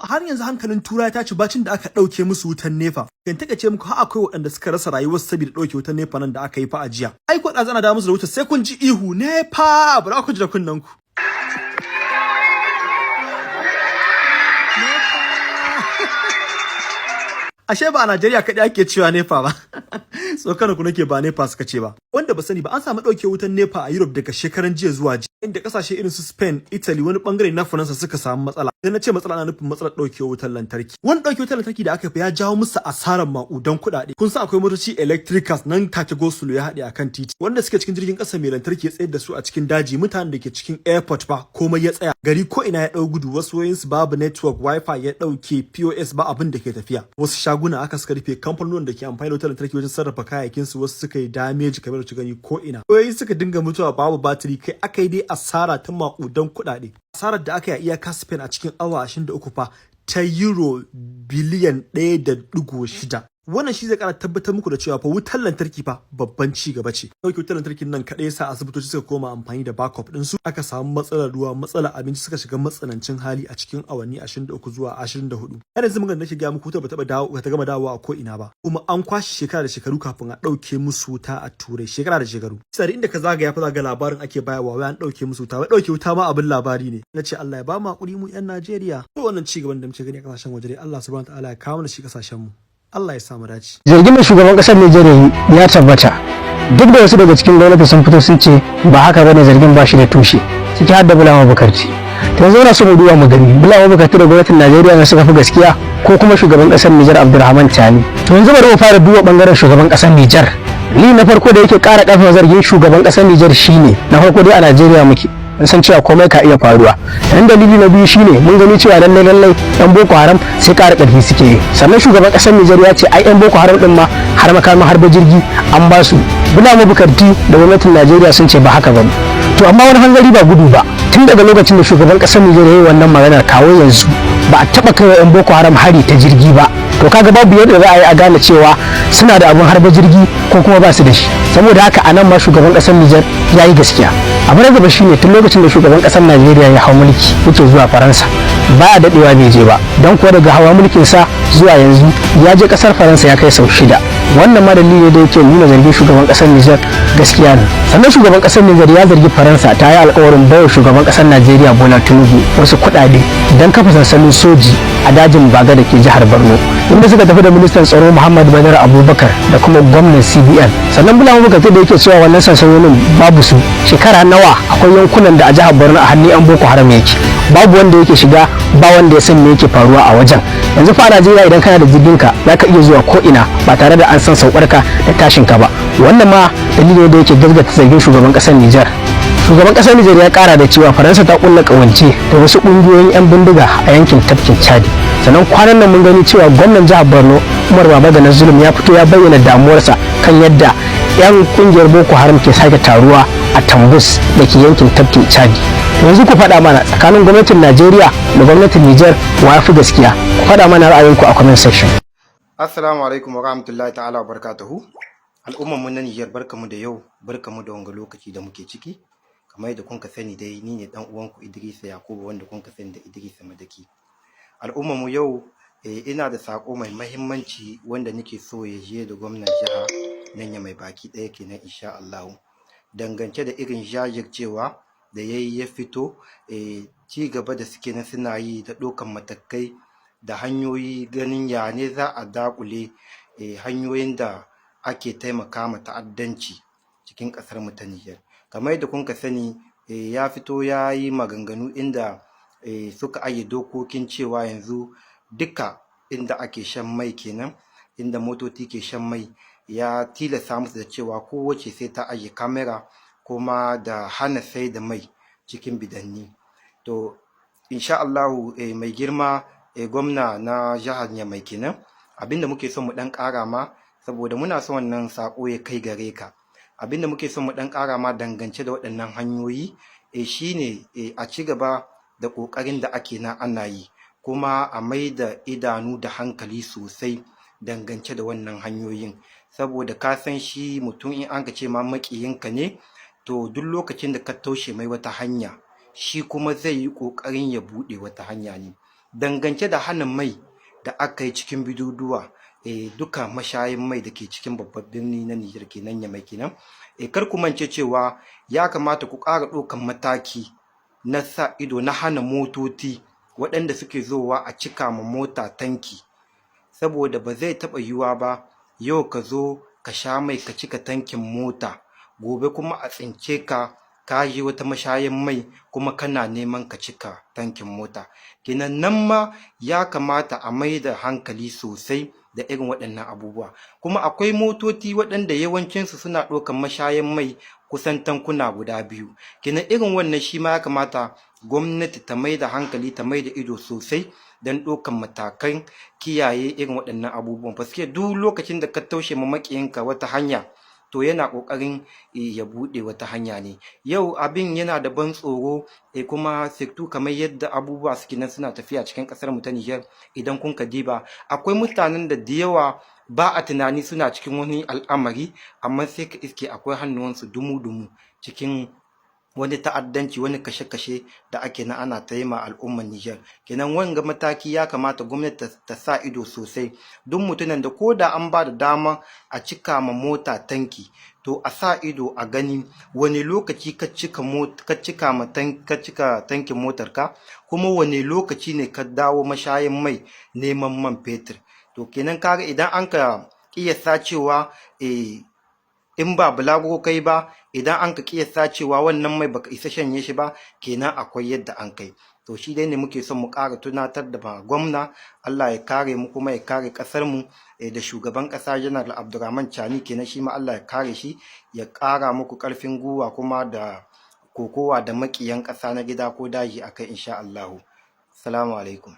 har yanzu hankalin Turai ta ci bacin da aka dauke musu wutan nefa. Kan take ce muku har akwai waɗanda suka rasa rayuwar saboda dauke wutan nefa nan da aka yi fa a jiya. Ai ko da zana da musu da wuta sai kun ji ihu nefa, ba ku ji da kunnan ku. Ashe ba a Najeriya kaɗai ake cewa nefa ba. Tsokana ku nake ba nefa suka ce ba. Wanda ba sani ba an samu ɗauke wutan nefa a Europe daga shekaran jiya zuwa jiya. Inda kasashe irin su Spain, Italy, wani bangare na Faransa suka samu matsala. Idan na ce matsala na nufin matsalar ɗauke wutan lantarki. Wani ɗauke wutan lantarki da aka fi ya jawo musu asarar maƙudan kuɗaɗe. Kun san akwai motoci electric cars nan take gosulo ya haɗe akan titi. Wanda suke cikin jirgin ƙasa mai lantarki ya tsayar da su a cikin daji, mutanen da ke cikin airport ba komai ya tsaya. Gari ko ina ya ɗau gudu, wasu wayoyinsu babu network, wifi ya ɗauke, POS ba abin da ke tafiya. Wasu shaguna aka suka rufe, kamfanonin da ke amfani da wutar lantarki wajen sarrafa kayayyakin su wasu suka yi damage kamar da gani ko ina. Wayoyi suka dinga mutuwa babu batiri, kai aka yi dai asara ta maƙudan kuɗaɗe. Asarar da aka yi iyaka Spain a cikin awa 23 fa ta euro biliyan 1.6. Wannan shi zai kara tabbatar muku da cewa fa wutar lantarki fa babban ci gaba ce. Dauke wutar lantarkin nan kadai sa asibitoci suka koma amfani da backup din su, aka samu matsalar ruwa, matsalar abinci, suka shiga matsanancin hali a cikin awanni 23 zuwa 24. Har yanzu mun ga nake ga muku ta gama dawowa a ko ina ba. Kuma an kwashi shekara da shekaru kafin a dauke musu wuta a Turai, shekara da shekaru. Sai inda ka zagaya fa zaga labarin ake bayarwa wai an dauke musu wuta, wai dauke wuta ma abin labari ne. Nace Allah ya ba mu hakuri mu yan Najeriya. To wannan ci gaban da muke gani a kasashen waje dai Allah subhanahu wataala ya kawo mana shi kasashen mu. Allah ya samu dace. Zargin da shugaban kasar Najeriya ya tabbata. Duk da wasu daga cikin gwamnati sun fito sun ce ba haka bane, zargin ba shi da tushe. Ciki har da Bulama Bukarti. To yanzu na so mu duba mu gani Bulama Bukarti da gwamnatin Najeriya ne suka fi gaskiya ko kuma shugaban kasar Nijar Abdulrahman Tani. To yanzu bari mu fara duba bangaren shugaban kasar Nijar. Ni na farko da yake kara karfafa zargin shugaban kasar Nijar shine na farko dai a Najeriya muke. Mun san cewa komai ka iya faruwa. Dan dalili na biyu shine mun gani cewa lallai yan Boko Haram sai ƙara ƙarfi suke yi. Sannan shugaban ƙasar Nijar ya ce ai yan Boko Haram din ma har makamin harba jirgi an ba su. Bulama Bukarti da gwamnatin Najeriya sun ce ba haka bane. To amma wani hangari ba gudu ba. Tun daga lokacin da shugaban ƙasar Nijar ya yi wannan maganar kawo yanzu ba a taɓa kai wa yan Boko Haram hari ta jirgi ba. To kaga babu yadda za a yi a gane cewa suna da abun harba jirgi ko kuma ba su da shi. Saboda haka anan ma shugaban ƙasar Nijar ya yi gaskiya. Abu na gaba shine tun lokacin da shugaban kasar Najeriya ya hau mulki yake zuwa Faransa ba a dadewa bai je ba, don kuwa daga hawa mulkin sa zuwa yanzu ya je kasar Faransa ya kai sau 6. Wannan ma dalili ne da yake nuna zargin shugaban kasar Nijar gaskiya ne. Sannan shugaban kasar Nijar ya zargi Faransa ta yi alƙawarin bayar shugaban kasar Najeriya Bola Tinubu wasu kuɗaɗe don kafa sansanin soji a dajin Baga da ke jihar Borno, inda suka tafi da ministan tsaro Muhammad Badar Abubakar da kuma gwamnan CBN. Sannan Bulama Bukarti da yake cewa wannan sansanonin babu su shekara nawa akwai yankunan da a jihar Borno a hannun yan Boko Haram yake, babu wanda yake shiga, ba wanda ya san me yake faruwa a wajen. Yanzu fa a Najeriya idan kana da jirginka zaka iya zuwa ko ina ba tare da an san saukarka da tashinka ba. Wannan ma dalilin da yake gaskata zargin shugaban kasar Nijar. Shugaban kasar Nijar ya kara da cewa Faransa ta kulla kawance da wasu kungiyoyin yan bindiga a yankin tafkin Chadi. Sannan kwanan nan mun gani cewa gwamnan jihar Borno Umar Babagana Zulum ya fito ya bayyana damuwarsa kan yadda yan kungiyar Boko Haram ke sake taruwa a Tambus da ke yankin tafkin Chadi. Yanzu ku faɗa mana tsakanin gwamnatin Najeriya da gwamnatin Nijar wa ya fi gaskiya? Ku faɗa mana ra'ayinku a comment section. Assalamu alaikum wa rahmatullahi ta'ala wa barakatuhu. Al'ummar mu na Nijar, barkamu da yau, barkamu da wanga lokaci da muke ciki. Kamar yadda kun ka sani dai ni ne dan uwanku Idrisa Yakubu, wanda kun ka sani da Idrisa Madaki. Al'ummar mu yau ina da sako mai mahimmanci wanda nake so ya je da gwamnan jiha nan ya mai baki ɗaya kenan insha Allah, dangance da irin jajircewa da ya fito ci gaba da suke na suna yi da ɗaukan matakai da hanyoyi ganin ya ne za a dakule hanyoyin da ake taimaka ma ta'addanci cikin ƙasar mu ta Nijar. Kamar yadda kun ka sani ya fito ya yi maganganu inda suka aye dokokin cewa yanzu duka inda ake shan mai kenan, inda motoci ke shan mai, ya tilasta musu da cewa kowace sai ta aje kamera kuma da hana sai da mai cikin bidanni. To insha Allahu mai girma gwamna na jihar Nyamai kenan, abinda muke son mu dan ƙara ma, saboda muna son wannan sako ya kai gare ka, abinda muke son mu dan ƙara ma dangance da waɗannan hanyoyi shine a ci gaba da ƙoƙarin da ake na ana yi, kuma a mai da idanu da hankali sosai dangance da wannan hanyoyin, saboda ka san shi mutum in an ka ce ma maƙiyinka ne, to duk lokacin da ka taushe mai wata hanya shi kuma zai yi ƙoƙarin ya buɗe wata hanya ne. dangance da hana mai da aka yi cikin bidiyoduwa duka mashayin mai da ke cikin babban birni na Nijar kenan Yamai kenan kar ku mance cewa ya kamata ku ƙara ɗaukan mataki na sa ido na hana motoci waɗanda suke zowa a cika ma mota tanki, saboda ba zai taɓa yiwuwa ba yau ka zo ka sha mai ka cika tankin mota, gobe kuma a tsince ka je wata mashayin mai kuma kana neman ka cika tankin mota. Kenan nan ma ya kamata a mai da hankali sosai da irin waɗannan abubuwa. Kuma akwai motoci waɗanda yawancinsu suna ɗaukan mashayin mai kusan tankuna guda 2. Kenan irin wannan shi ma ya kamata gwamnati ta mai da hankali, ta mai da ido sosai don ɗaukan matakan kiyaye irin waɗannan abubuwan. Paske duk lokacin da ka taushe ma maƙiyinka wata hanya, to yana ƙoƙarin ya buɗe wata hanya ne. Yau abin yana da ban tsoro kuma sektu kamar yadda abubuwa suke nan suna tafiya cikin ƙasar mu ta Nijar. Idan kun ka diba akwai mutanen da yawa ba a tunani suna cikin wani al'amari, amma sai ka iske akwai hannuwansu dumu-dumu cikin wani ta'addanci, wani kashe-kashe da ake na ana ta yi ma al'ummar Nijar. Kenan wanga mataki ya kamata gwamnati ta sa ido sosai. Duk mutumin da ko da an ba da dama a cika ma mota tanki, to a sa ido a gani wani lokaci ka cika tankin motarka, kuma wani lokaci ne ka dawo mashayin mai neman man fetur. To kenan kaga idan an ka kiyasta cewa in ba bulago kai ba, idan an ka kiyasta cewa wannan mai baka isa shanye shi ba, kenan akwai yadda an kai. To shi dai ne muke son mu ƙara tunatar da gwamna, Allah ya kare mu kuma ya kare ƙasar mu da shugaban ƙasa Janar Abdurrahman Chani kenan, shi ma Allah ya kare shi, ya ƙara muku ƙarfin gwiwa kuma da kokowa da maƙiyan ƙasa na gida ko daji akai insha Allah. Assalamu alaikum.